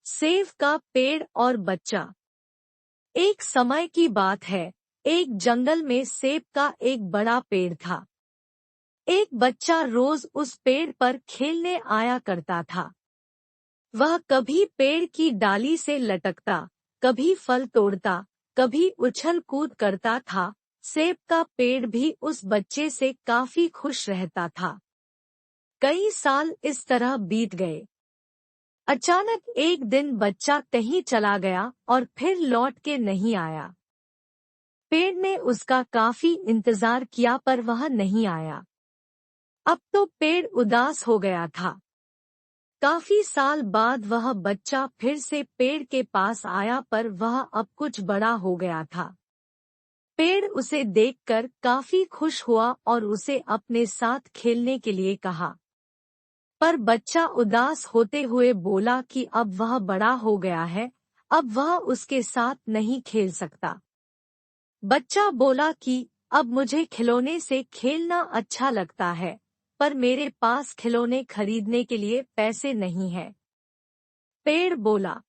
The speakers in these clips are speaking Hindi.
सेब का पेड़ और बच्चा। एक समय की बात है, एक जंगल में सेब का एक बड़ा पेड़ था। एक बच्चा रोज उस पेड़ पर खेलने आया करता था। वह कभी पेड़ की डाली से लटकता, कभी फल तोड़ता, कभी उछल कूद करता था। सेब का पेड़ भी उस बच्चे से काफी खुश रहता था। कई साल इस तरह बीत गए। अचानक एक दिन बच्चा कहीं चला गया और फिर लौट के नहीं आया। पेड़ ने उसका काफी इंतजार किया पर वह नहीं आया। अब तो पेड़ उदास हो गया था। काफी साल बाद वह बच्चा फिर से पेड़ के पास आया पर वह अब कुछ बड़ा हो गया था। पेड़ उसे देखकर काफी खुश हुआ और उसे अपने साथ खेलने के लिए कहा। पर बच्चा उदास होते हुए बोला कि अब वह बड़ा हो गया है, अब वह उसके साथ नहीं खेल सकता। बच्चा बोला कि अब मुझे खिलौने से खेलना अच्छा लगता है, पर मेरे पास खिलौने खरीदने के लिए पैसे नहीं हैं। पेड़ बोला,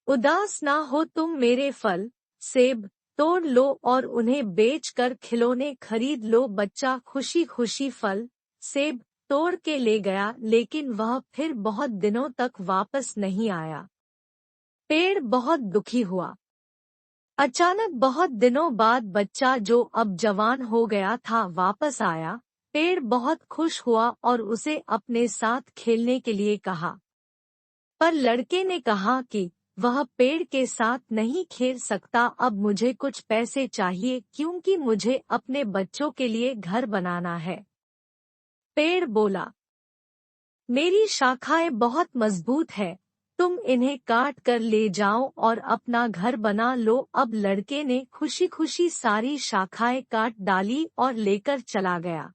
उदास ना हो तुम, मेरे फल सेब तोड़ लो और उन्हें बेचकर खिलौने खरीद लो। बच्चा खुशी खुशी फल सेब तोड़ के ले गया, लेकिन वह फिर बहुत दिनों तक वापस नहीं आया। पेड़ बहुत दुखी हुआ। अचानक बहुत दिनों बाद बच्चा, जो अब जवान हो गया था, वापस आया। पेड़ बहुत खुश हुआ और उसे अपने साथ खेलने के लिए कहा। पर लड़के ने कहा कि वह पेड़ के साथ नहीं खेल सकता, अब मुझे कुछ पैसे चाहिए क्योंकि मुझे अपने बच्चों के लिए घर बनाना है। पेड़ बोला, मेरी शाखाएं बहुत मजबूत है, तुम इन्हें काट कर ले जाओ और अपना घर बना लो। अब लड़के ने खुशी खुशी सारी शाखाएं काट डाली और लेकर चला गया।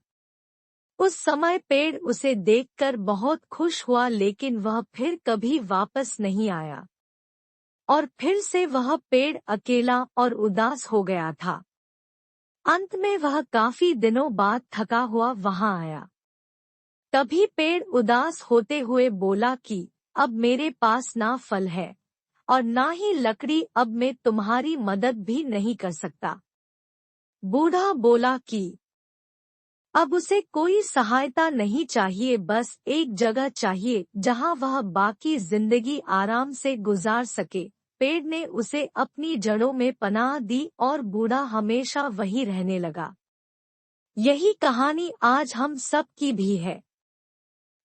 उस समय पेड़ उसे देखकर बहुत खुश हुआ, लेकिन वह फिर कभी वापस नहीं आया और फिर से वह पेड़ अकेला और उदास हो गया था। अंत में वह काफी दिनों बाद थका हुआ वहां आया। तभी पेड़ उदास होते हुए बोला कि अब मेरे पास ना फल है और ना ही लकड़ी, अब मैं तुम्हारी मदद भी नहीं कर सकता। बूढ़ा बोला कि अब उसे कोई सहायता नहीं चाहिए, बस एक जगह चाहिए जहां वह बाकी जिंदगी आराम से गुजार सके। पेड़ ने उसे अपनी जड़ों में पनाह दी और बूढ़ा हमेशा वहीं रहने लगा। यही कहानी आज हम सब की भी है।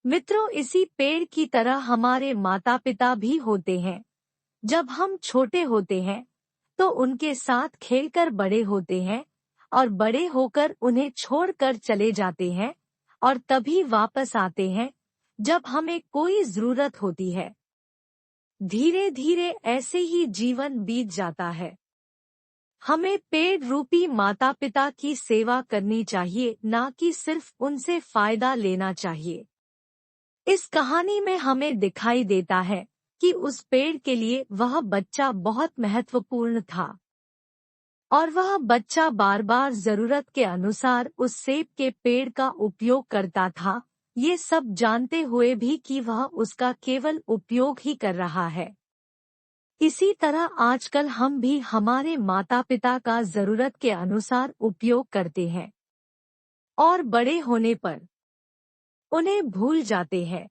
मित्रों, इसी पेड़ की तरह हमारे माता पिता भी होते हैं। जब हम छोटे होते हैं तो उनके साथ खेलकर बड़े होते हैं और बड़े होकर उन्हें छोड़कर चले जाते हैं और तभी वापस आते हैं जब हमें कोई जरूरत होती है। धीरे धीरे ऐसे ही जीवन बीत जाता है। हमें पेड़ रूपी माता पिता की सेवा करनी चाहिए, ना कि सिर्फ उनसे फायदा लेना चाहिए। इस कहानी में हमें दिखाई देता है कि उस पेड़ के लिए वह बच्चा बहुत महत्वपूर्ण था और वह बच्चा बार बार जरूरत के अनुसार उस सेब के पेड़ का उपयोग करता था, ये सब जानते हुए भी कि वह उसका केवल उपयोग ही कर रहा है। इसी तरह आजकल हम भी हमारे माता पिता का जरूरत के अनुसार उपयोग करते हैं और बड़े होने पर उन्हें भूल जाते हैं।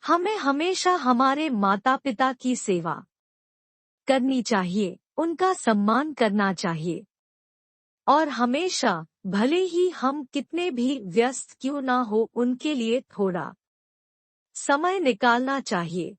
हमें हमेशा हमारे माता पिता की सेवा करनी चाहिए, उनका सम्मान करना चाहिए और हमेशा, भले ही हम कितने भी व्यस्त क्यों ना हो, उनके लिए थोड़ा समय निकालना चाहिए।